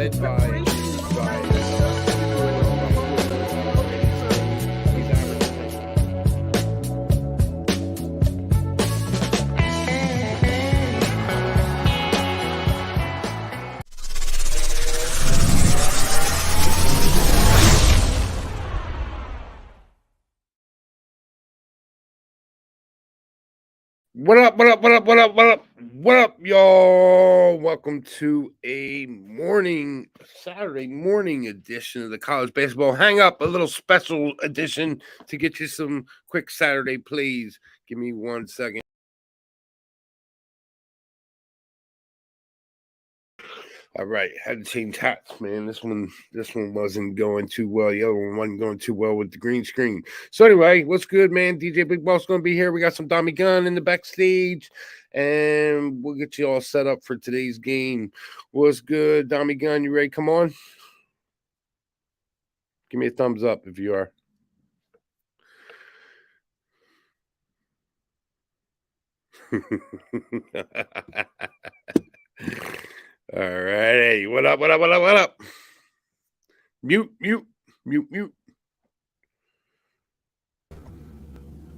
led by he's averaging. What up, what up, what up, what up, what up, what up, y'all? Welcome to a Saturday morning edition of the College Basketball Hang Up, a little special edition to get you some quick Saturday plays. Give me 1 second. All right, had to change hats, man. This one wasn't going too well. The other one wasn't going too well with the green screen. So anyway, what's good, man? DJ Big Boss going to be here. We got some Tommy Gunn in the backstage, and we'll get you all set up for today's game. What's good, Tommy Gunn? You ready? Come on. Give me a thumbs up if you are. All right. Hey, what up, what up, what up, what up? Mute.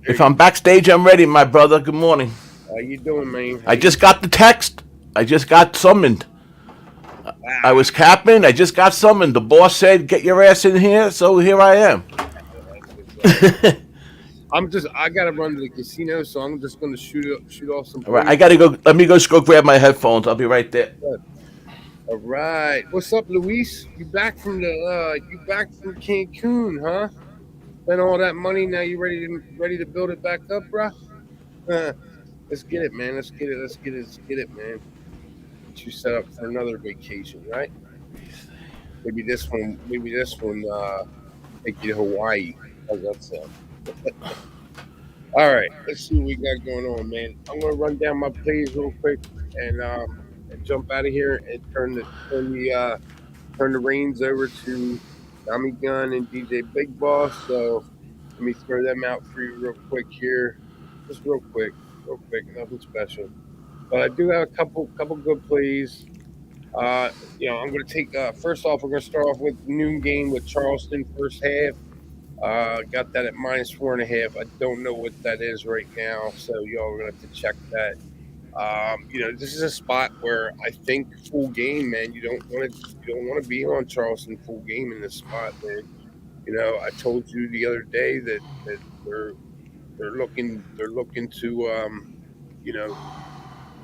If I'm backstage, I'm ready, my brother. Good morning. How you doing, man? I just got the text. I just got summoned. I was capping. I just got summoned. The boss said, "Get your ass in here." So here I am. I gotta run to the casino, so I'm just gonna shoot off some. All right, I gotta go. Let me go grab my headphones. I'll be right there. All right, what's up, Luis? You back from Cancun, huh? Spent all that money. Now you ready to build it back up, bro? Let's get it, man. Let's get it, man. Get you set up for another vacation, right? Maybe this one. Take you to Hawaii. How's that sound? All right, let's see what we got going on, man. I'm gonna run down my plays real quick and jump out of here and turn the reins over to Tommy Gunn and DJ Big Boss. So let me throw them out for you real quick here, just real quick, nothing special. But I do have a couple good plays. I'm going to take first off. We're going to start off with noon game with Charleston first half. Got that at -4.5. I don't know what that is right now, so y'all are gonna have to check that. This is a spot where I think full game, man. You don't want to be on Charleston full game in this spot, man. I told you the other day that they're looking to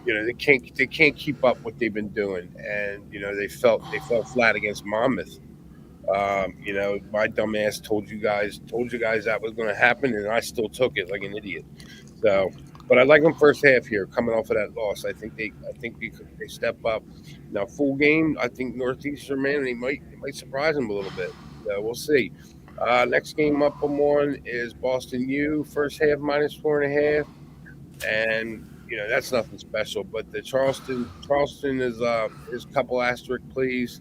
they can't keep up what they've been doing, and they fell flat against Monmouth. My dumb ass told you guys that was going to happen, and I still took it like an idiot. So, but I like them first half here, coming off of that loss. I think they step up. Now, full game, I think Northeastern, man, they might surprise them a little bit. So we'll see. Next game up I'm on is Boston U, first half -4.5, and that's nothing special. But the Charleston is a couple asterisk, please.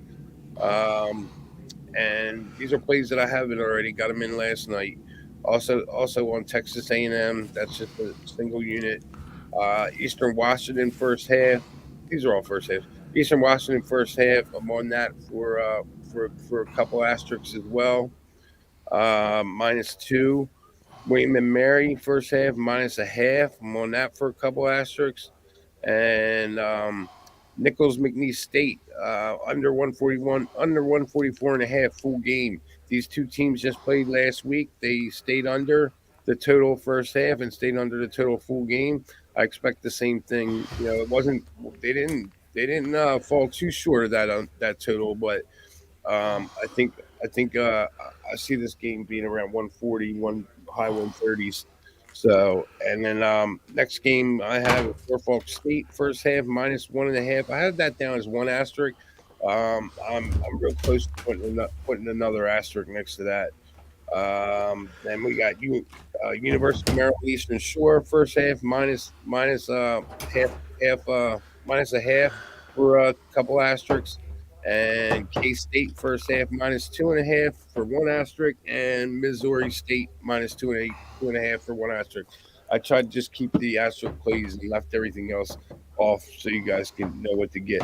And these are plays that I haven't already got them in last night. Also on Texas A&M, that's just a single unit. Eastern Washington first half. These are all first half. Eastern Washington first half. I'm on that for a couple asterisks as well. -2. William and Mary first half -0.5. I'm on that for a couple asterisks. And Nichols McNeese State under 144.5 full game. These two teams just played last week. They stayed under the total first half and stayed under the total full game. I expect the same thing. It wasn't. They didn't fall too short of that total, but I think I see this game being around 140, high 130s. So, and then next game I have Norfolk State first half -1.5. I have that down as one asterisk. I'm real close to putting another asterisk next to that. Then we got University of Maryland Eastern Shore first half minus a half for a couple asterisks. And K-State first half -2.5 for one asterisk, and Missouri State -2.5 for one asterisk. I tried to just keep the asterisk plays and left everything else off so you guys can know what to get.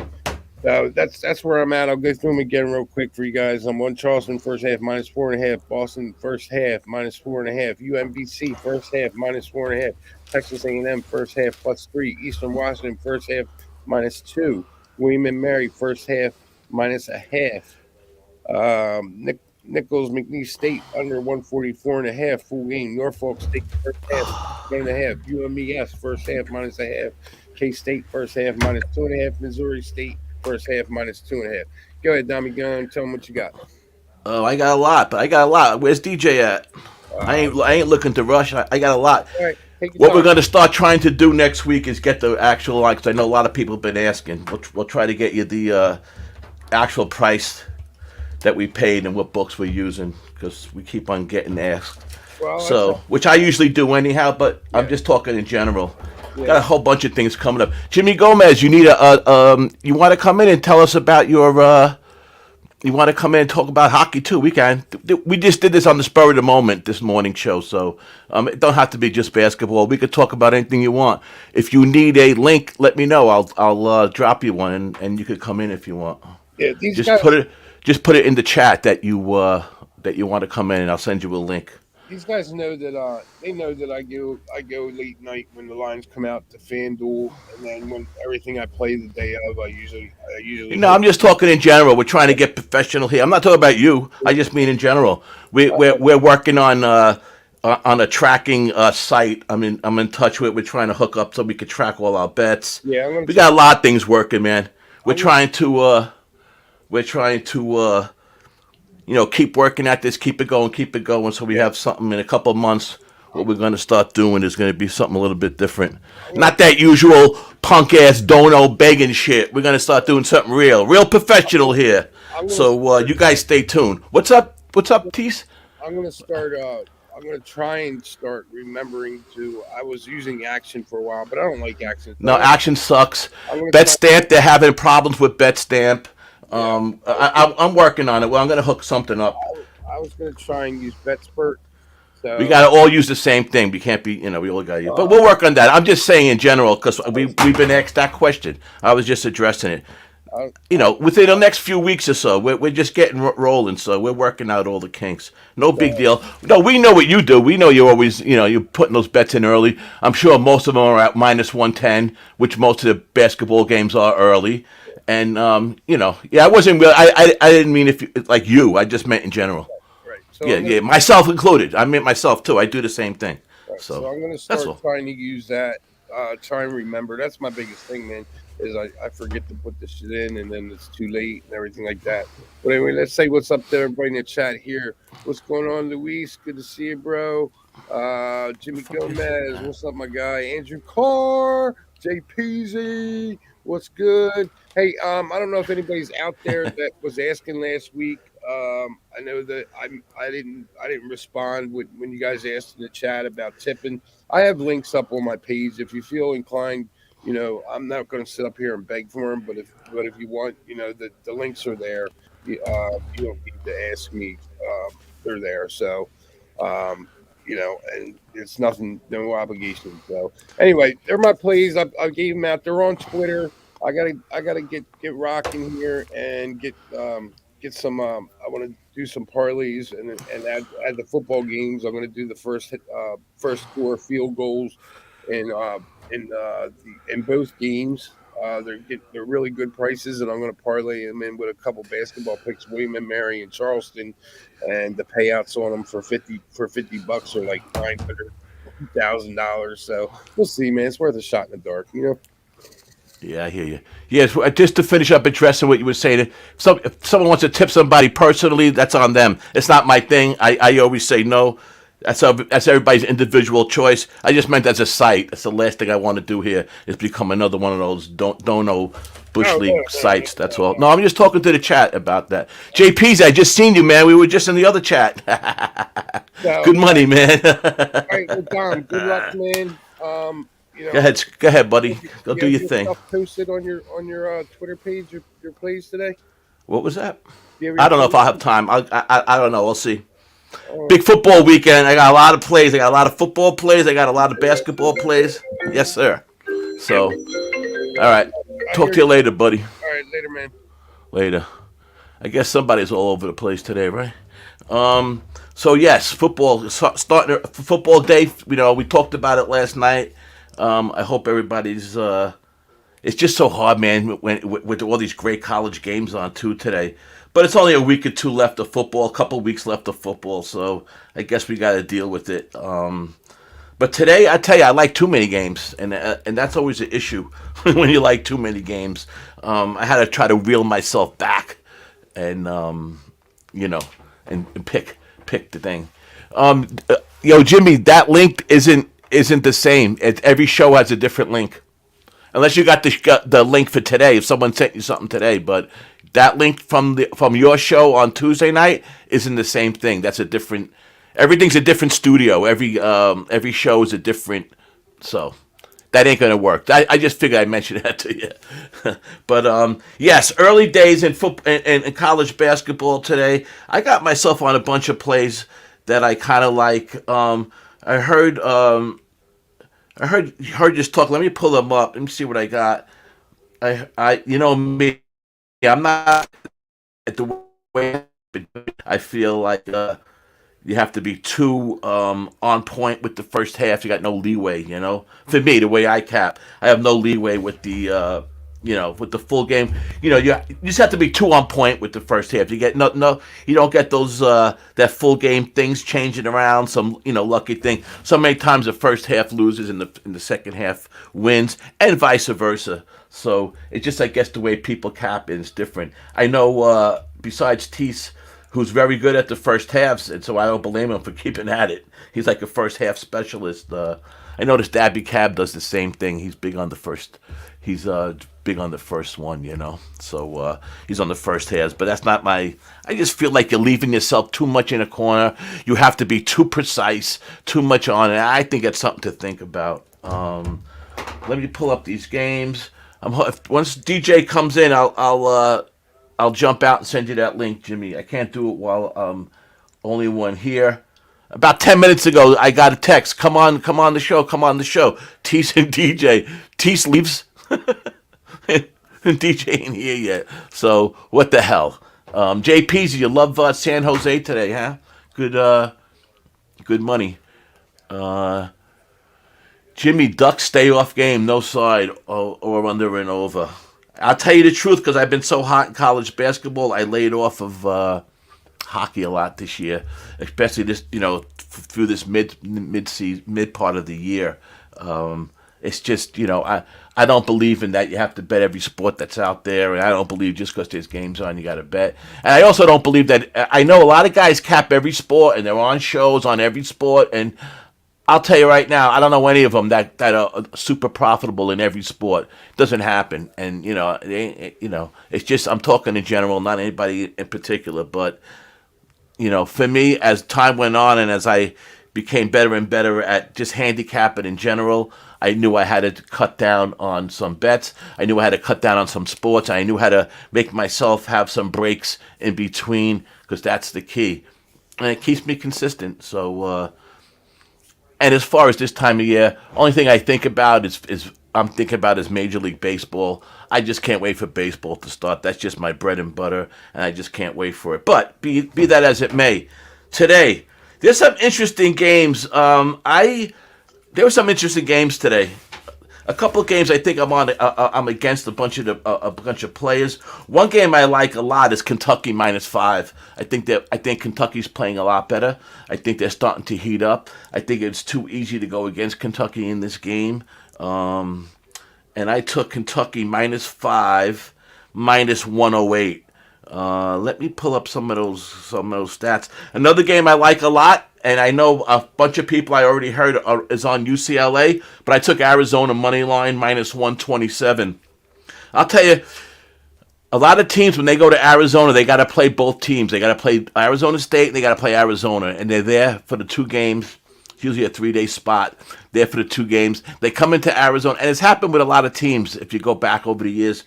That's where I'm at. I'll go through them again real quick for you guys. I'm on Charleston first half -4.5. Boston first half -4.5. UMBC first half -4.5. Texas A&M first half +3. Eastern Washington first half -2. William and Mary first half -0.5. Nichols McNeese State under 144.5 full game. Norfolk State first half -1.5. UMES first half -0.5. K State first half -2.5. Missouri State first half -2.5. Go ahead, Tommy. Go and tell them what you got. Oh, I got a lot, but I got a lot. Where's DJ at? Uh, I ain't looking to rush. I got a lot. all right, take your What we're time. going to start trying to do next week is get the actual, like, 'cause I know a lot of people have been asking. We'll try to get you the actual price that we paid and what books we're using because we keep on getting asked. Well, that's So, which I usually do anyhow, but I'm yeah, just talking in general. Got yeah. a whole bunch of things coming up. Jimmy Gomez, you need you want to come in and tell us about your you want to come in and talk about hockey too? We can. We just did this on the spur of the moment this morning show, so it don't have to be just basketball. We could talk about anything you want. If you need a link, let me know. I'll drop you one, and you could come in if you want. Yeah, these Just guys. put it in the chat that you want to come in, and I'll send you a link. These guys know that they know that I go late night when the lines come out to FanDuel, and then when everything I play the day of, I usually No, hit. I'm just talking in general. We're trying to get professional here. I'm not talking about you. I just mean in general. We're working on a tracking site. I'm in touch with. We're trying to hook up so we could track all our bets. Yeah, I'm gonna We try. got a lot of things working, man. We're I'm gonna, trying to keep working at this, keep it going, keep it going. So we yeah, have something in a couple of months. What we're going to start doing is going to be something a little bit different. I'm gonna, Not that usual punk ass dono begging shit. We're going to start doing something real professional here. I'm gonna So start. you guys stay tuned. What's up? What's up, Tease? I'm gonna start. I'm gonna try and start remembering to. I was using Action for a while, but I don't like Action, so No, action sucks. I'm gonna try. BetStamp, they're having problems with BetStamp. Yeah, I'm working on it. Well, I'm going to hook something up. I was gonna try and use BetSpert. We So got to all use the same thing. We can't be, we all got to use. But uh, we'll work on that. I'm just saying in general because we've been asked that question. I was just addressing it. I, I, Within the next few weeks or so, we're just getting rolling. So we're working out all the kinks. No big so deal. No, we know what you do. We know you're always, you're putting those bets in early. I'm sure most of them are at -110, which most of the basketball games are early. And yeah, I wasn't real. I didn't mean if you, like you. I just meant in general. right. So Yeah, yeah, myself included. I meant myself too. I do the same thing. so So I'm gonna that's start all. trying to use that. Try and remember. That's my biggest thing, man. Is I forget to put this shit in, and then it's too late and everything like that. But anyway, let's say what's up to everybody in the chat here. What's going on, Luis? Good to see you, bro. Jimmy Fuck is Gomez, what's up, my guy? Andrew Carr, JPZ, what's good? Hey, I don't know if anybody's out there that was asking last week. I know that I didn't respond when you guys asked in the chat about tipping. I have links up on my page if you feel inclined. I'm not going to sit up here and beg for them, but if you want, the links are there. You don't need to ask me. They're there. So, and it's nothing, no obligation. So anyway, they're my plays. I gave them out. They're on Twitter. I gotta get rocking here and get some. I want to do some parlays and add the football games. I'm going to do the first score field goals in in both games. They're really good prices, and I'm going to parlay them in with a couple basketball picks. William and Mary and Charleston, and the payouts on them for $50 are like $900,000. So we'll see, man. It's worth a shot in the dark. Yeah, I hear you. Yes, just to finish up addressing what you were saying, if someone wants to tip somebody personally, that's on them. It's not my thing. I always say no. That's everybody's individual choice. I just meant as a site. That's the last thing I want to do here is become another one of those don't know bush No, league no, no, no, sites. That's all. no. No, I'm just talking to the chat about that. JP's, I just seen you, man. We were just in the other chat. So, Good money, man. all right, well, Dom, good luck, man. Go ahead, buddy. Go You do have your your thing. stuff posted on your Twitter page, your plays today. What was that? Do you have I your don't know if plays? I'll have time. I don't know. We'll see. Oh, Big football weekend. I got a lot of plays. I got a lot of football plays. I got a lot of basketball plays. Yes, sir. So, all right. I Talk hear to you you. later, buddy. All right, later, man. Later. I guess somebody's all over the place today, right? So yes, football starting football day. We talked about it last night. I hope everybody's. It's just so hard, man, with all these great college games on too today. But it's only a week or two left of football, a couple weeks left of football, so I guess we got to deal with it. But today, I tell you, I like too many games, and that's always an issue when you like too many games. I had to try to reel myself back, and you know, and pick the thing. Jimmy, that link isn't the same. Every show has a different link, unless you got the link for today. If someone sent you something today, but that link from your show on Tuesday night isn't the same thing. That's a different. Everything's a different studio. Every show is a different. So that ain't gonna work. I just figured I'd mention that to you. But yes, early days in football and in college basketball today. I got myself on a bunch of plays that I kind of like. I heard heard just talk. Let me pull them up. Let me see what I got. Me. I'm not at the way. I feel like you have to be too on point with the first half. You got no leeway, For me, the way I cap, I have no leeway with with the full game. You just have to be too on point with the first half. You get no, you don't get those that full game things changing around. Some lucky thing. So many times the first half loses and the second half wins, and vice versa. So it's just, I guess, the way people cap is different. I know besides Tease, who's very good at the first halves, and so I don't blame him for keeping at it. He's like a first half specialist. I noticed Dabby Cab does the same thing. He's big on the first. He's big on the first one, So he's on the first halves, but that's not my. I just feel like you're leaving yourself too much in a corner. You have to be too precise, too much on it. I think that's something to think about. Let me pull up these games. Once DJ comes in, I'll jump out and send you that link, Jimmy. I can't do it while only one here. About 10 minutes ago, I got a text. Come on the show. Tease and DJ. Tease leaves. And DJ ain't here yet. So, what the hell? JPZ, you love San Jose today, huh? Good money. Jimmy, Ducks stay off game, no side, or under and over. I'll tell you the truth, because I've been so hot in college basketball, I laid off of hockey a lot this year, especially this, through this mid part of the year. It's just, I don't believe in that. You have to bet every sport that's out there, and I don't believe just because there's games on, you got to bet. And I also don't believe that. I know a lot of guys cap every sport, and they're on shows on every sport, and I'll tell you right now, I don't know any of them that are super profitable in every sport. It doesn't happen, and it's just, I'm talking in general, not anybody in particular. But for me, as time went on and as I became better and better at just handicapping in general, I knew I had to cut down on some bets. I knew I had to cut down on some sports. I knew how to make myself have some breaks in between, because that's the key, and it keeps me consistent. So. And as far as this time of year, only thing I think about is I'm thinking about is Major League Baseball. I just can't wait for baseball to start. That's just my bread and butter, and I just can't wait for it. But be that as it may, today there's some interesting games. There were some interesting games today. A couple of games I think I'm against a bunch of players. One game I like a lot is Kentucky -5. I think Kentucky's playing a lot better. I think they're starting to heat up. I think it's too easy to go against Kentucky in this game. And I took Kentucky -5, -108. Let me pull up some of those stats. Another game I like a lot, and I know a bunch of people I already heard is on UCLA, but I took Arizona money line -127. I'll tell you, a lot of teams, when they go to Arizona, they got to play both teams. They got to play Arizona State, and they got to play Arizona, and they're there for the 2 games. It's usually a 3-day spot. There for the 2 games. They come into Arizona, and it's happened with a lot of teams. If you go back over the years,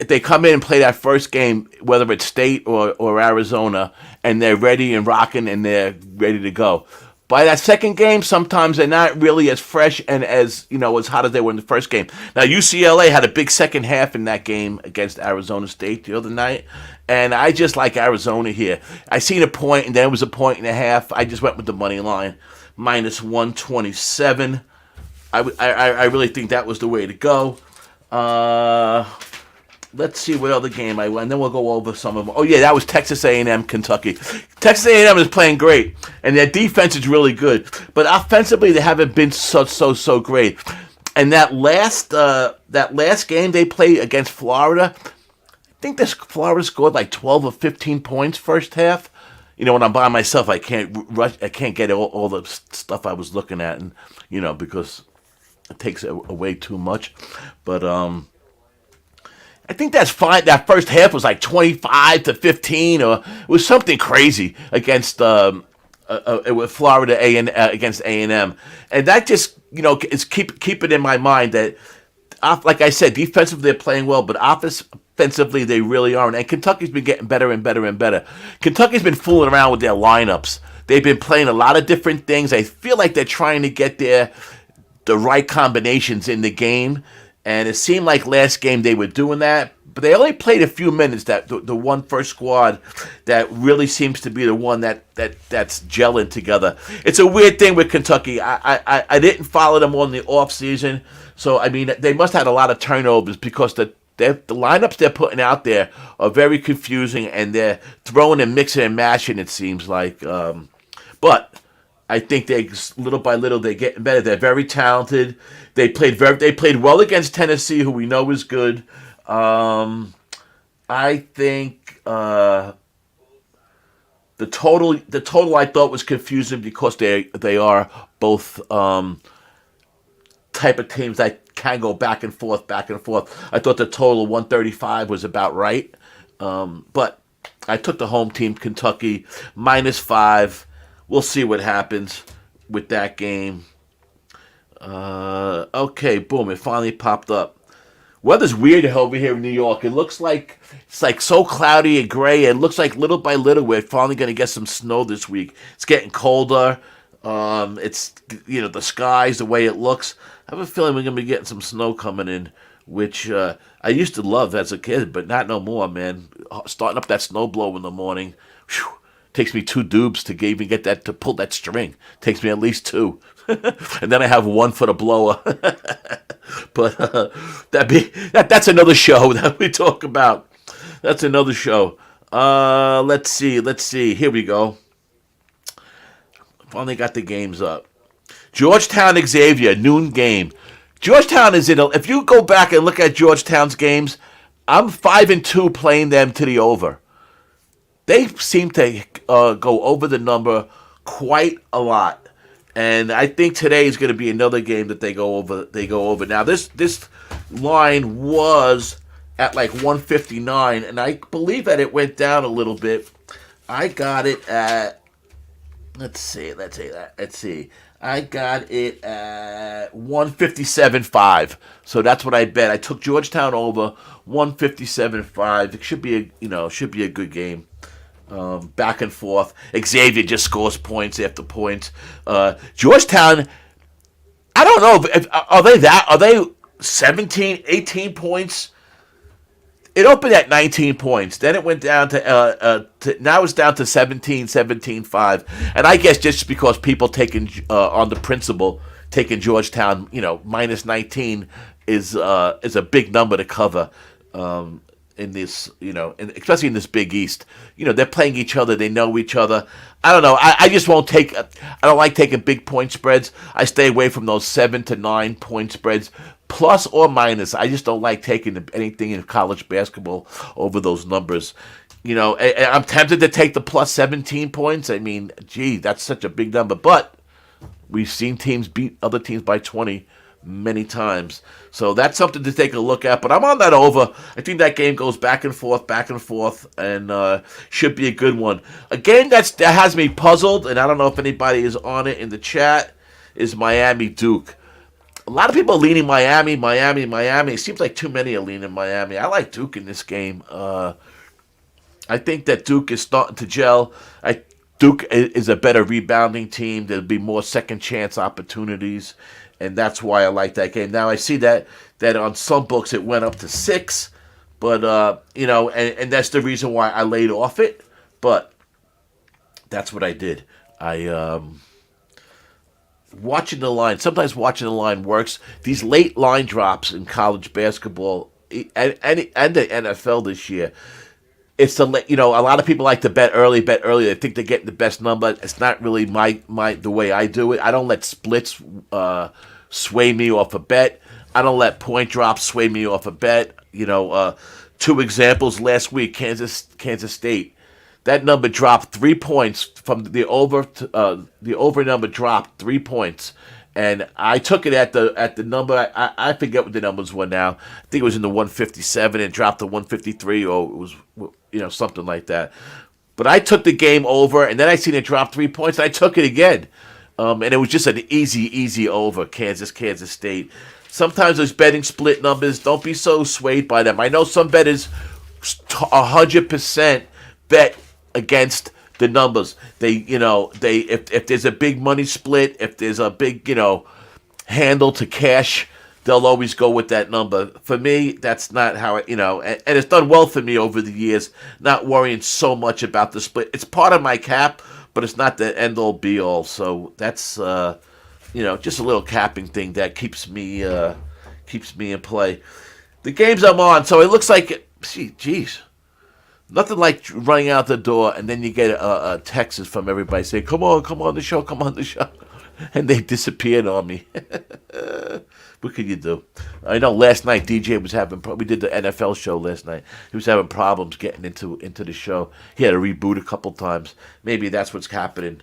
if they come in and play that first game, whether it's State or Arizona, and they're ready and rocking and they're ready to go. by that second game, sometimes they're not really as fresh and as as hot as they were in the first game. Now UCLA had a big second half in that game against Arizona State the other night, and I just like Arizona here. I seen a point, and then it was a point and a half. I just went with the money line, minus 127. I really think that was the way to go. Let's see what other game I won. Then we'll go over some of them. Oh yeah, that was Texas A&M, Kentucky. Texas A&M is playing great, and their defense is really good. But offensively, they haven't been so great. And that last game they played against Florida, I think this Florida scored like 12 or 15 points first half. When I'm by myself, I can't rush. I can't get all the stuff I was looking at, and because it takes away too much. But I think that's fine. That first half was like 25-15, or it was something crazy against with Florida against A&M, and that just is keep it in my mind that, like I said, defensively they're playing well, but offensively they really aren't. And Kentucky's been getting better and better and better. Kentucky's been fooling around with their lineups. They've been playing a lot of different things. I feel like they're trying to get the right combinations in the game. And it seemed like last game they were doing that, but they only played a few minutes. That the one first squad that really seems to be the one that's gelling together. It's a weird thing with Kentucky. I didn't follow them on the off season, so I mean they must have had a lot of turnovers because the lineups they're putting out there are very confusing, and they're throwing and mixing and mashing. It seems like, but I think they little by little they're getting better. They're very talented. They played well against Tennessee, who we know is good. I think the total I thought was confusing because they are both type of teams that can go back and forth. I thought the total 135 was about right, but I took the home team Kentucky -5. We'll see what happens with that game. Okay, boom, it finally popped up. Weather's weird over here in New York. It looks like it's like so cloudy and gray. It looks like little by little we're finally going to get some snow this week. It's getting colder. It's the skies, the way it looks. I have a feeling we're going to be getting some snow coming in, which I used to love as a kid, but not no more, man. Starting up that snowblower in the morning. Whew. Takes me 2 doobs to even get that to pull that string. Takes me at least 2, and then I have 1 for the blower. But that's another show that we talk about. That's another show. Let's see. Here we go. Finally got the games up. Georgetown Xavier noon game. Georgetown is in. If you go back and look at Georgetown's games, I'm 5-2 playing them to the over. They seem to go over the number quite a lot, and I think today is going to be another game that they go over. Now this line was at like 159, and I believe that it went down a little bit. I got it at let's see. I got it at 157.5. So that's what I bet. I took Georgetown over 157.5. It should be a good game. Back and forth. Xavier just scores points after points. Georgetown, I don't know. Are they 17, 18 points? It opened at 19 points. Then it went down to now it's down to 17.5. And I guess just because people taking on the principle taking Georgetown, minus 19 is a big number to cover. In this, especially in this Big East, they're playing each other. They know each other. I don't know. I just won't take. I don't like taking big point spreads. I stay away from those 7 to 9 point spreads, plus or minus. I just don't like taking anything in college basketball over those numbers. I'm tempted to take the plus 17 points. I mean, gee, that's such a big number. But we've seen teams beat other teams by 20 many times. So that's something to take a look at. But I'm on that over. I think that game goes back and forth, and should be a good one. A game that has me puzzled, and I don't know if anybody is on it in the chat, is Miami-Duke. A lot of people are leaning Miami. It seems like too many are leaning Miami. I like Duke in this game. I think that Duke is starting to gel. Duke is a better rebounding team. There'll be more second chance opportunities, and that's why I like that game. Now I see that on some books it went up to 6, but and that's the reason why I laid off it. But that's what I did. I watching the line. Sometimes watching the line works. These late line drops in college basketball and the NFL this year. It's a lot of people like to bet early. They think they're getting the best number. It's not really my the way I do it. I don't let splits sway me off a bet. I don't let point drops sway me off a bet. Two examples last week: Kansas State. That number dropped 3 points from the over. The over number dropped 3 points, and I took it at the number. I forget what the numbers were now. I think it was in the 157 and dropped to 153, or it was something like that. But I took the game over, and then I seen it drop 3 points. And I took it again, and it was just an easy over. Kansas State. Sometimes those betting split numbers, don't be so swayed by them. I know some bettors 100% bet against the numbers. If there's a big money split, if there's a big handle to cash, they'll always go with that number. For me, that's not how and it's done well for me over the years. Not worrying so much about the split. It's part of my cap, but it's not the end all be all. So that's just a little capping thing that keeps me in play. The games I'm on, so it looks like, geez. Nothing like running out the door and then you get a text from everybody saying, come on the show, and they disappeared on me. What can you do? I know last night DJ was we did the NFL show last night. He was having problems getting into the show. He had to reboot a couple times. Maybe that's what's happening.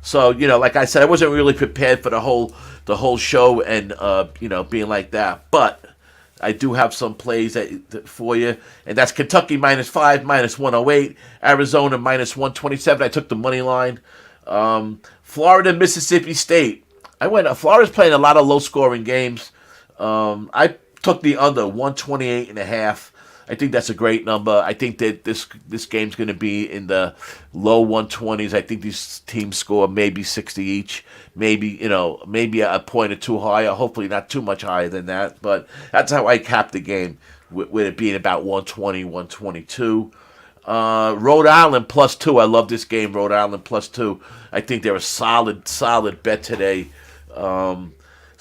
So like I said, I wasn't really prepared for the whole show and being like that, but I do have some plays for you, and that's Kentucky -5, -108, Arizona -127. I took the money line. Florida, Mississippi State. Florida's playing a lot of low-scoring games. I took the under 128.5. I think that's a great number. I think that this game's going to be in the low 120s. I think these teams score maybe 60 each, maybe a point or two higher. Hopefully not too much higher than that. But that's how I capped the game, with it being about 120, 122. Rhode Island +2. I love this game. Rhode Island +2. I think they're a solid bet today.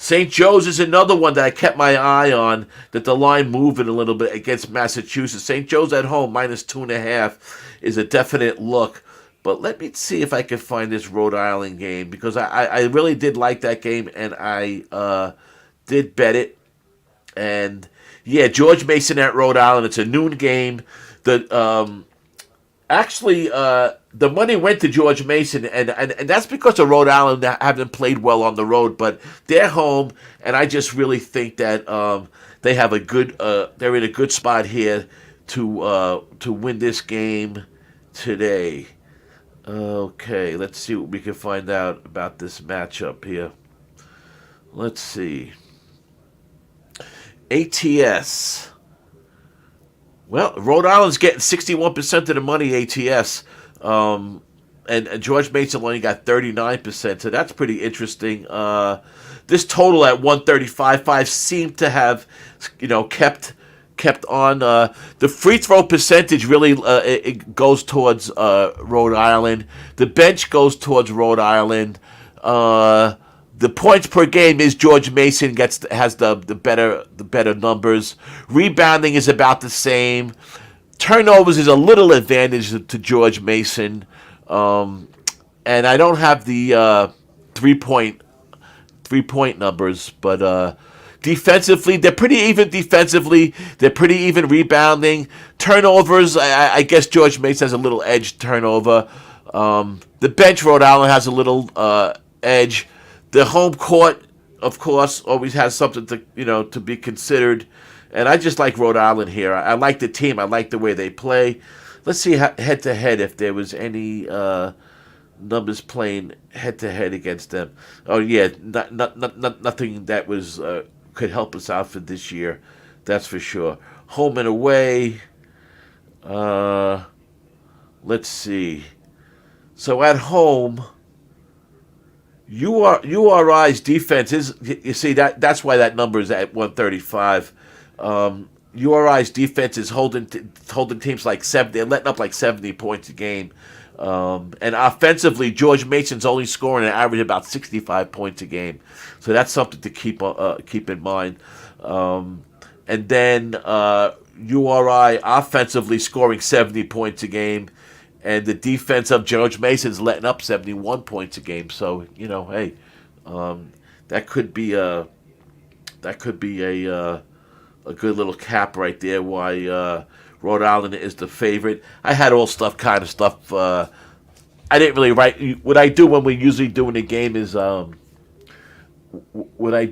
St. Joe's is another one that I kept my eye on, that the line moving a little bit against Massachusetts. St. Joe's at home, -2.5, is a definite look. But let me see if I can find this Rhode Island game, because I really did like that game, and I did bet it. And, yeah, George Mason at Rhode Island. It's a noon game. The money went to George Mason, and that's because of Rhode Island haven't played well on the road, but they're home, and I just really think that they have they're in a good spot here to win this game today. Okay, let's see what we can find out about this matchup here. Let's see. ATS. Well, Rhode Island's getting 61% of the money, ATS. And George Mason only got 39%, so that's pretty interesting. This total at 135.5 seemed to have, kept on. The free throw percentage really it goes towards Rhode Island. The bench goes towards Rhode Island. The points per game is George Mason has the better numbers. Rebounding is about the same. Turnovers is a little advantage to George Mason, and I don't have the three point numbers, but defensively they're pretty even. Defensively, they're pretty even rebounding. Turnovers, I guess George Mason has a little edge turnover. The bench, Rhode Island has a little edge. The home court, of course, always has something to be considered. And I just like Rhode Island here. I like the team. I like the way they play. Let's see head to head if there was any numbers playing head to head against them. Oh yeah, nothing that was could help us out for this year. That's for sure. Home and away. Let's see. So at home, URI's defense is, you see, that's why that number is at 135. URI's defense is holding teams like seven. They're letting up like 70 points a game. And offensively, George Mason's only scoring an average about 65 points a game. So that's something to keep in mind. And then URI offensively scoring 70 points a game, and the defense of George Mason's letting up 71 points a game. So hey, um, that could be a good little cap right there. Why Rhode Island is the favorite. I had all kind of stuff. I didn't really write. What I do when we usually do in the game is what I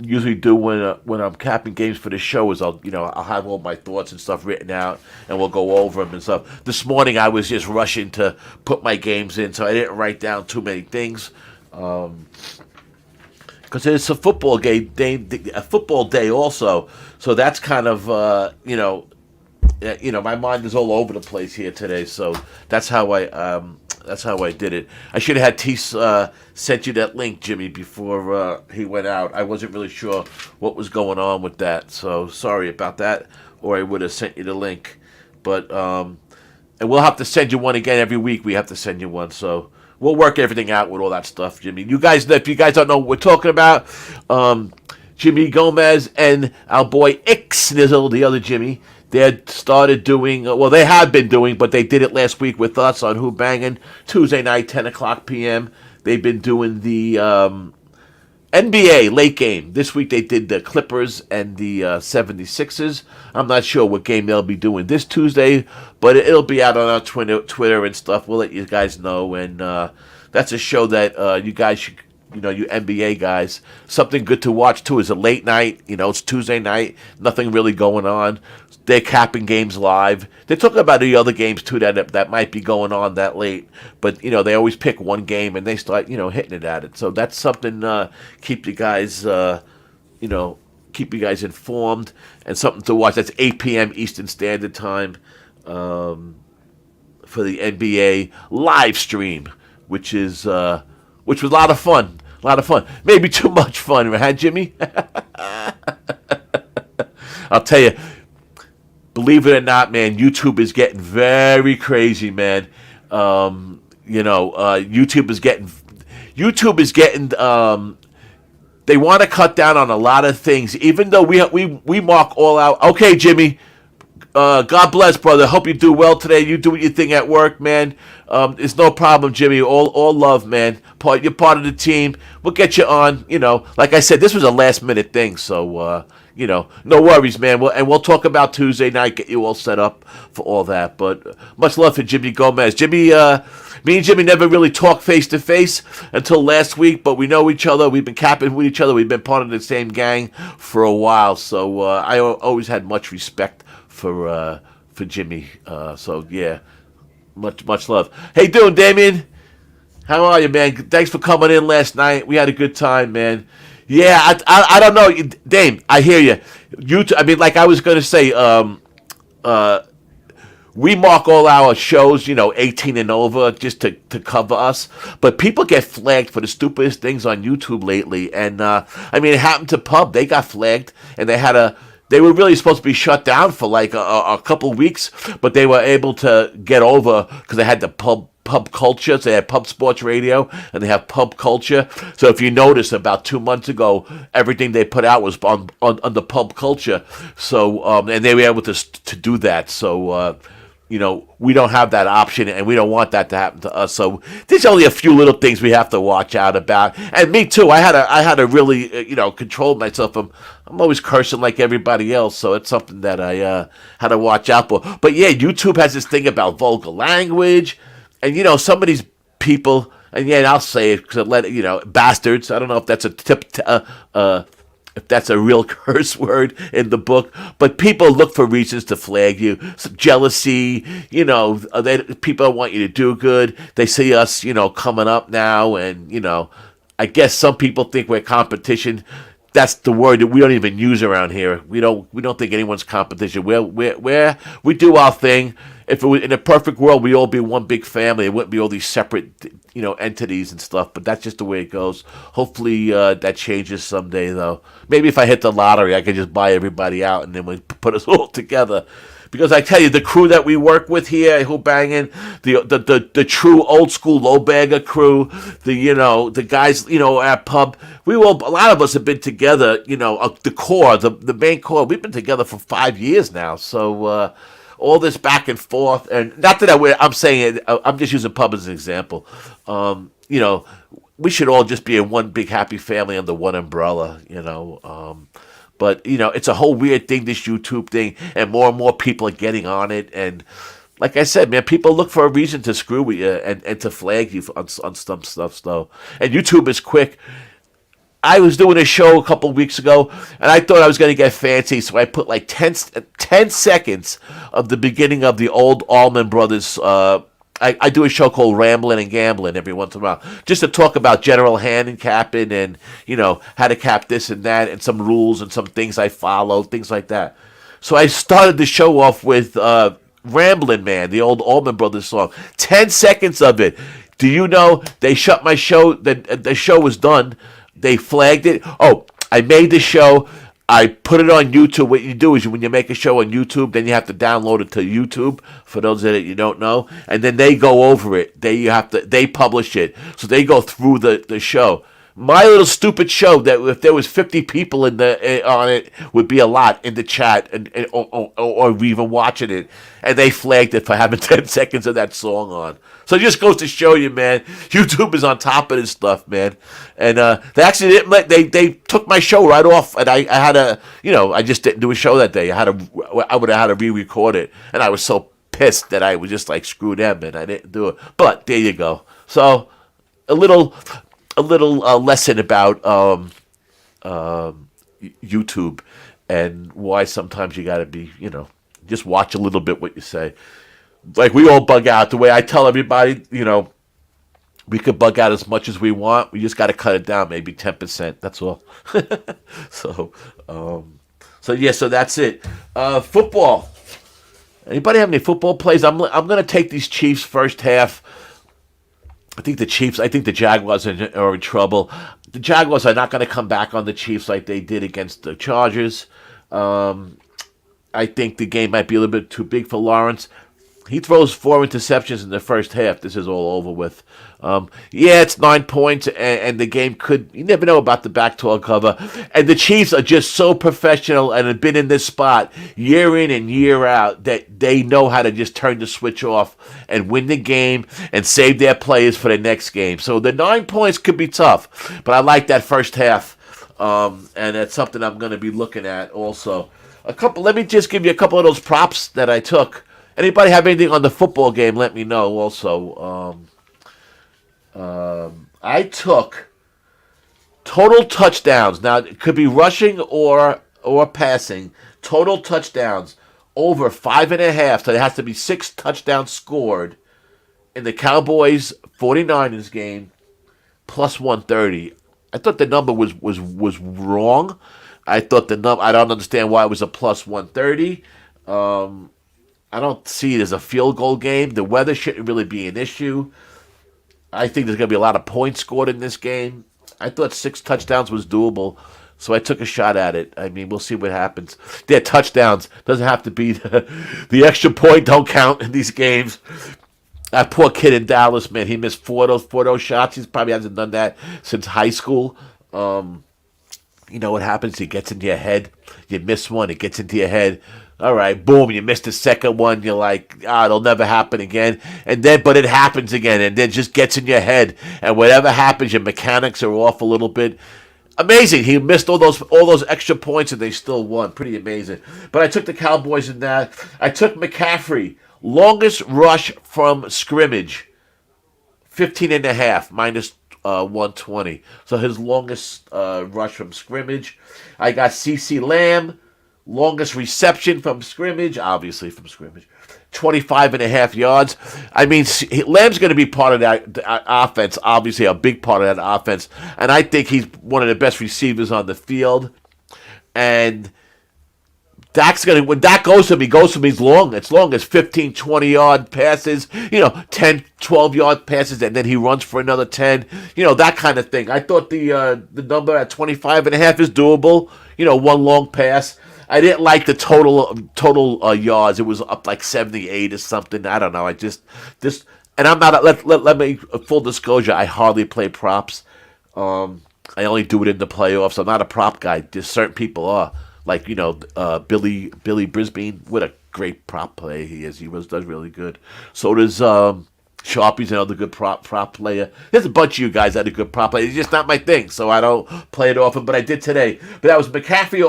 usually do when I'm capping games for the show is I'll have all my thoughts and stuff written out, and we'll go over them and stuff. This morning I was just rushing to put my games in, so I didn't write down too many things. Because it's a football day also, so that's kind of my mind is all over the place here today. So that's how I did it. I should have had T sent you that link, Jimmy, before he went out. I wasn't really sure what was going on with that, so sorry about that. Or I would have sent you the link, but and we'll have to send you one again every week. We have to send you one, so we'll work everything out with all that stuff, Jimmy. You guys, if you guys don't know what we're talking about, Jimmy Gomez and our boy Ixnizzle, the other Jimmy, they had started doing, well, they have been doing, but they did it last week with us on Who-Bangin', Tuesday night, 10 o'clock p.m. They've been doing the NBA late game. This week they did the Clippers and the 76ers. I'm not sure what game they'll be doing this Tuesday, but it'll be out on our Twitter and stuff. We'll let you guys know. And that's a show that you guys should, you NBA guys, something good to watch too is a late night. It's Tuesday night, nothing really going on. They're capping games live. They talk about the other games too that might be going on that late, but they always pick one game and they start hitting it at it. So that's something keep you guys keep you guys informed and something to watch. That's 8 p.m. Eastern Standard Time for the NBA live stream, which was a lot of fun. A lot of fun. Maybe too much fun, right, Jimmy? I'll tell you. Believe it or not, man, YouTube is getting very crazy, man. YouTube is getting. They want to cut down on a lot of things, even though we mark all out. Okay, Jimmy. God bless, brother. Hope you do well today. You do your thing at work, man. It's no problem, Jimmy. All love, man. You're part of the team. We'll get you on. Like I said, this was a last minute thing, so no worries, man. We'll talk about Tuesday night. Get you all set up for all that. But much love for Jimmy Gomez. Me and Jimmy never really talked face to face until last week, but we know each other. We've been capping with each other. We've been part of the same gang for a while, so I always had much respect for Jimmy. So yeah, much love. Hey, doing, Damien? How are you, man? Thanks for coming in last night. We had a good time, man. Yeah, I don't know, Dame. I hear you. I mean, like I was gonna say, we mark all our shows, 18 and over, just to cover us. But people get flagged for the stupidest things on YouTube lately, and I mean, it happened to Pub. They got flagged, and they were really supposed to be shut down for like a couple weeks, but they were able to get over because they had the pub culture. So they had Pub Sports Radio and they have Pub Culture. So if you notice, about 2 months ago, everything they put out was on the Pub Culture. So and they were able to do that. So we don't have that option, and we don't want that to happen to us. So there's only a few little things we have to watch out about. And me too. I had to really control myself. I'm always cursing like everybody else, so it's something that I had to watch out for. But yeah, YouTube has this thing about vulgar language, and some of these people, and yeah, I'll say it because bastards. I don't know if that's if that's a real curse word in the book, but people look for reasons to flag you. Some jealousy, people want you to do good. They see us, coming up now, and I guess some people think we're competition. that's the word that we don't even use around here. We don't think anyone's competition. We do our thing. If it was in a perfect world, we'd all be one big family. It wouldn't be all these separate, entities and stuff. But that's just the way it goes. Hopefully that changes someday, though. Maybe if I hit the lottery, I could just buy everybody out and then we put us all together. Because I tell you, the crew that we work with here at Who-Bangin, the true old school low bagger crew, the guys at pub, a lot of us have been together. The core, the main core, we've been together for 5 years now. So all this back and forth, and not that I'm saying it, I'm just using pub as an example. We should all just be in one big happy family under one umbrella. But it's a whole weird thing, this YouTube thing, and more people are getting on it. And like I said, man, people look for a reason to screw with you and to flag you on some stuff. So, and YouTube is quick. I was doing a show a couple weeks ago, and I thought I was going to get fancy, so I put like 10 seconds of the beginning of the old Allman Brothers. I do a show called Ramblin' and Gamblin' every once in a while, just to talk about general handicapping and, how to cap this and that and some rules and some things I follow, things like that. So I started the show off with Ramblin' Man, the old Allman Brothers song. 10 seconds of it. Do you know they shut my show? The show was done. They flagged it. Oh, I made the show. I put it on YouTube. What you do is when you make a show on YouTube, then you have to download it to YouTube. For those that you don't know, and then they go over it. They publish it, so they go through the show. My little stupid show that if there was 50 people on it would be a lot in the chat or even watching it, and they flagged it for having 10 seconds of that song on. So it just goes to show you, man, YouTube is on top of this stuff, man. And they actually didn't they took my show right off, and I had I just didn't do a show that day. I would have had to re-record it, and I was so pissed that I was just like, screw them, and I didn't do it. But there you go. So a little lesson about YouTube and why sometimes you got to be, just watch a little bit what you say. Like we all bug out. The way I tell everybody, we could bug out as much as we want. We just got to cut it down, maybe 10%. That's all. So, so that's it. Football. Anybody have any football plays? I'm gonna take these Chiefs first half. I think the Jaguars are in trouble. The Jaguars are not going to come back on the Chiefs like they did against the Chargers. I think the game might be a little bit too big for Lawrence. He throws 4 interceptions in the first half. This is all over with. It's 9 points, and the game could... You never know about the backdoor cover. And the Chiefs are just so professional and have been in this spot year in and year out that they know how to just turn the switch off and win the game and save their players for the next game. So the 9 points could be tough, but I like that first half, and that's something I'm going to be looking at also. Let me just give you a couple of those props that I took. Anybody have anything on the football game, let me know also. I took total touchdowns. Now, it could be rushing or passing. Total touchdowns over 5.5. So there has to be 6 touchdowns scored in the Cowboys 49ers game plus 130. I thought the number was wrong. I thought I don't understand why it was a plus 130. I don't see it as a field goal game. The weather shouldn't really be an issue. I think there's going to be a lot of points scored in this game. I thought 6 touchdowns was doable, so I took a shot at it. I mean, we'll see what happens. They're touchdowns. Doesn't have to be the extra point don't count in these games. That poor kid in Dallas, man, he missed four of those shots. He probably hasn't done that since high school. You know what happens? It gets into your head. You miss one, it gets into your head. All right, boom, you missed the second one. You're like, it'll never happen again. But it happens again, and then it just gets in your head. And whatever happens, your mechanics are off a little bit. Amazing. He missed all those extra points, and they still won. Pretty amazing. But I took the Cowboys in that. I took McCaffrey. Longest rush from scrimmage, 15.5, minus 120. So his longest rush from scrimmage. I got CeCe Lamb, Longest reception from scrimmage, obviously from scrimmage, 25 and a half yards. I mean, Lamb's going to be part of that offense, obviously a big part of that offense. And I think he's one of the best receivers on the field. And Dak's gonna when Dak goes to him, he goes to him. He's long. It's long as 15, 20-yard passes. 10, 12-yard passes, and then he runs for another 10. That kind of thing. I thought the number at 25 and a half is doable. One long pass. I didn't like the total yards. It was up like 78 or something. I don't know. I just this and I'm not let me full disclosure. I hardly play props. I only do it in the playoffs. I'm not a prop guy. Just certain people are. Like Billy Brisbane, what a great prop player he is. He does really good. So does Sharpie's another good prop player. There's a bunch of you guys that are good prop players. It's just not my thing, so I don't play it often. But I did today. But that was McCaffrey,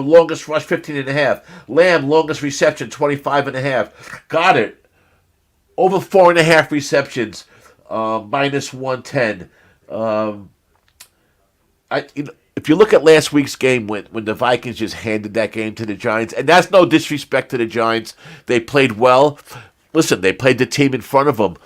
longest rush, 15 and a half. Lamb, longest reception, 25 and a half. Got it. Over 4.5 receptions, minus 110. If you look at last week's game when the Vikings just handed that game to the Giants, and that's no disrespect to the Giants, they played well. Listen, they played the team in front of them.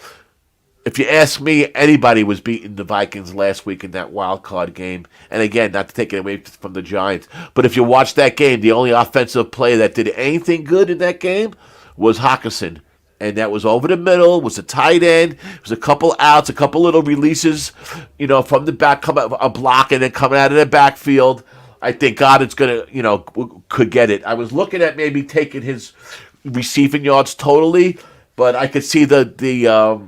If you ask me, anybody was beating the Vikings last week in that wild card game. And again, not to take it away from the Giants, but if you watch that game, the only offensive player that did anything good in that game was Hawkinson. And that was over the middle, was a tight end. It was a couple outs, a couple little releases, from the back, come out a block, and then coming out of the backfield. I think Goddard's going to, could get it. I was looking at maybe taking his receiving yards totally, but I could see the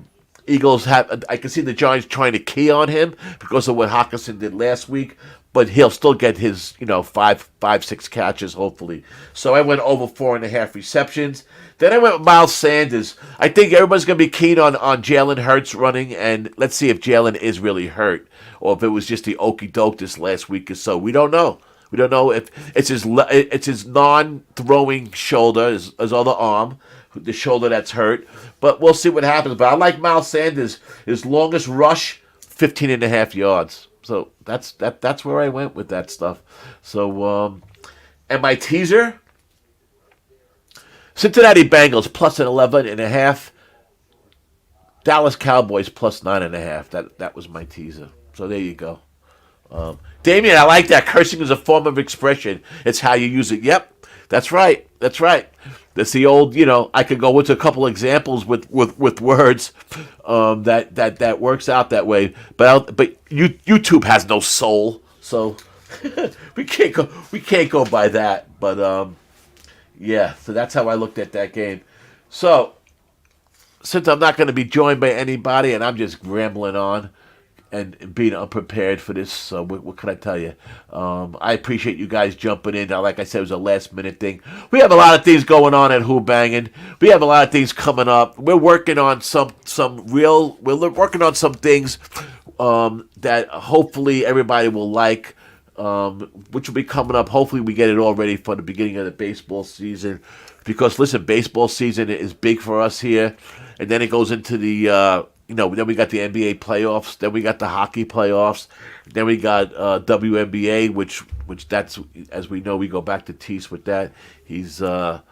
Eagles I could see the Giants trying to key on him because of what Hawkinson did last week. But he'll still get his, 5, 6 catches, hopefully. So I went over 4.5 receptions. Then I went with Miles Sanders. I think everyone's going to be keen on Jalen Hurts running, and let's see if Jalen is really hurt or if it was just the okey doke this last week or so. We don't know. We don't know if it's his non-throwing shoulder, his other arm, the shoulder that's hurt. But we'll see what happens. But I like Miles Sanders. His longest rush, 15 and a half yards. So that's where I went with that stuff. So and my teaser, Cincinnati Bengals plus an 11.5. Dallas Cowboys plus 9.5. That was my teaser. So there you go. Damien, I like that. Cursing is a form of expression. It's how you use it. Yep, that's right. That's right. That's the old, I could go into a couple examples with words that works out that way. But YouTube has no soul, so we can't go by that. But yeah, so that's how I looked at that game. So since I'm not going to be joined by anybody and I'm just rambling on and being unprepared for this, what can I tell you? I appreciate you guys jumping in. Now, like I said, it was a last-minute thing. We have a lot of things going on at Who-Bangin. We have a lot of things coming up. We're working on we're working on some things that hopefully everybody will like, which will be coming up. Hopefully we get it all ready for the beginning of the baseball season. Because, listen, baseball season is big for us here. And then it goes into the... then we got the NBA playoffs. Then we got the hockey playoffs. Then we got WNBA, which that's, as we know, we go back to Tease with that. He's a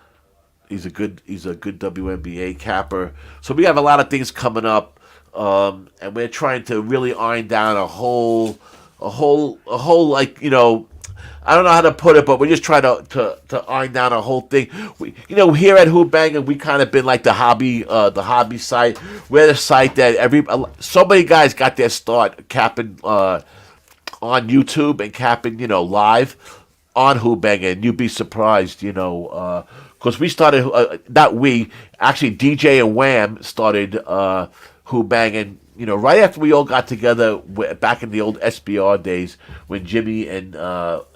good WNBA capper. So we have a lot of things coming up, and we're trying to really iron down a whole like I don't know how to put it, but we're just trying to iron down a whole thing. We, here at Who-Bangin, we kind of been like the hobby site. We're the site that so many guys got their start capping on YouTube and capping, live on Who-Bangin. You'd be surprised, because we started, actually DJ and Wham started Who-Bangin, right after we all got together back in the old SBR days when Jimmy and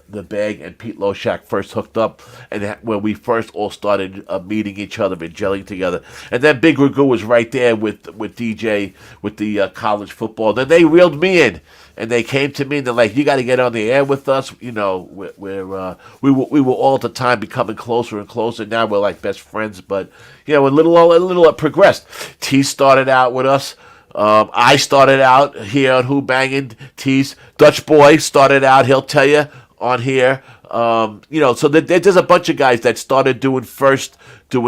the Bag and Pete Loshak first hooked up, and when we first all started meeting each other and gelling together. And then Big Ragu was right there with DJ with the college football. Then they reeled me in, and they came to me and they're like, "You got to get on the air with us." We were all at the time becoming closer and closer. Now we're like best friends, but a little it progressed. T started out with us. I started out here on Who-Bangin. T's Dutch Boy started out. He'll tell you on here. So there's a bunch of guys that started doing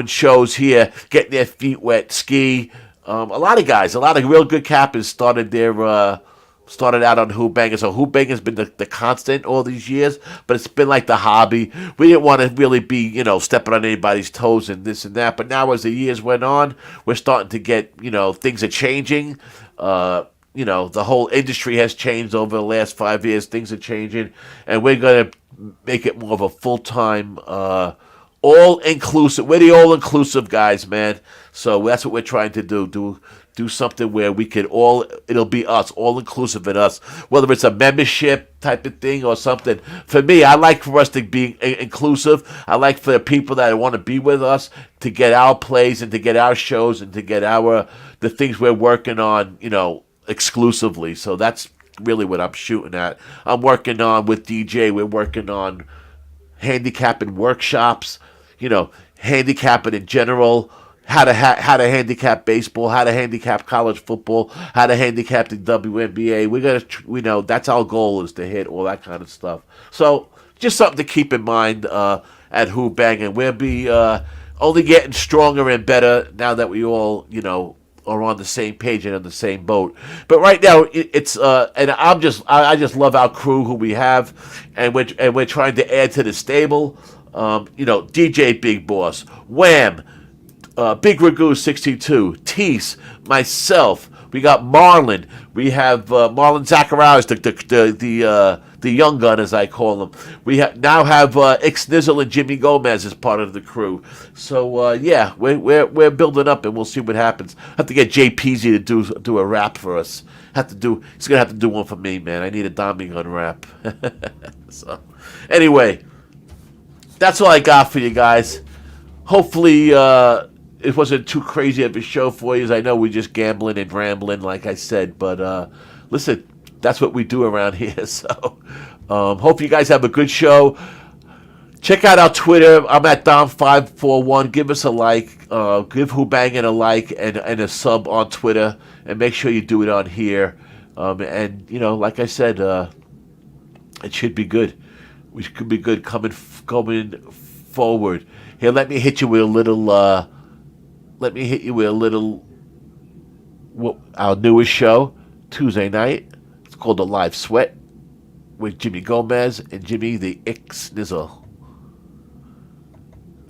shows here, getting their feet wet, ski. A lot of guys, a lot of real good cappers started out on Who-Bangin. So Who-Bangin has been the constant all these years, but it's been like the hobby. We didn't want to really be, stepping on anybody's toes and this and that. But now as the years went on, we're starting to get, things are changing. The whole industry has changed over the last 5 years. Things are changing, and we're going to make it more of a full-time, all-inclusive. We're the all-inclusive guys, man. So that's what we're trying to do. Do something where we could it'll be us, all-inclusive in us. Whether it's a membership type of thing or something. For me, I like for us to be inclusive. I like for the people that want to be with us to get our plays and to get our shows and to get the things we're working on, exclusively. So that's really what I'm shooting at. I'm working on with DJ. We're working on handicapping workshops, handicapping in general, how to handicap baseball, how to handicap college football, how to handicap the WNBA. We know that's our goal, is to hit all that kind of stuff. So just something to keep in mind at Who-Bangin. We'll be only getting stronger and better now that we all, are on the same page and on the same boat. But right now, it's and I just love our crew who we have, and we're trying to add to the stable. DJ Big Boss, Wham, Big Ragu 62, Tease, myself. We got Marlon. We have Marlon Zacharias, the young gun, as I call him. We now have Ixnizzle and Jimmy Gomez as part of the crew. So yeah, we're building up, and we'll see what happens. Have to get Jay Peasy to do a rap for us. He's gonna have to do one for me, man. I need a Tommy gun rap. So anyway, that's all I got for you guys. Hopefully, it wasn't too crazy of a show for you. I know we're just gambling and rambling, like I said. But listen, that's what we do around here. So hope you guys have a good show. Check out our Twitter. I'm at Dom541. Give us a like. Give Who-Bangin a like and a sub on Twitter. And make sure you do it on here. And, like I said, it should be good. We should be good coming forward. Here, let me hit you with a little... our newest show, Tuesday night. It's called The Live Sweat with Jimmy Gomez and Jimmy the Ixnizzle.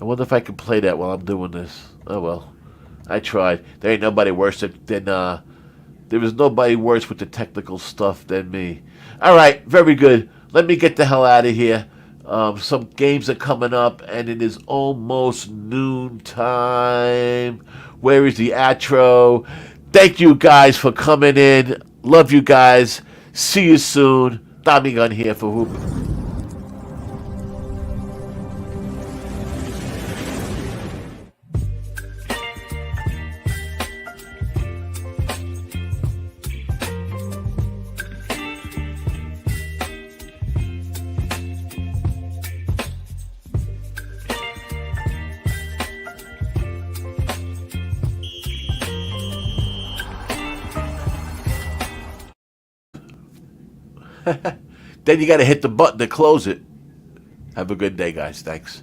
I wonder if I can play that while I'm doing this. Oh well, I tried. There ain't nobody worse than there was nobody worse with the technical stuff than me. All right, very good. Let me get the hell out of here. Some games are coming up, and it is almost noon time. Where is the outro? Thank you guys for coming in. Love you guys. See you soon. Tommy Gun here for Who. Then you got to hit the button to close it. Have a good day, guys. Thanks.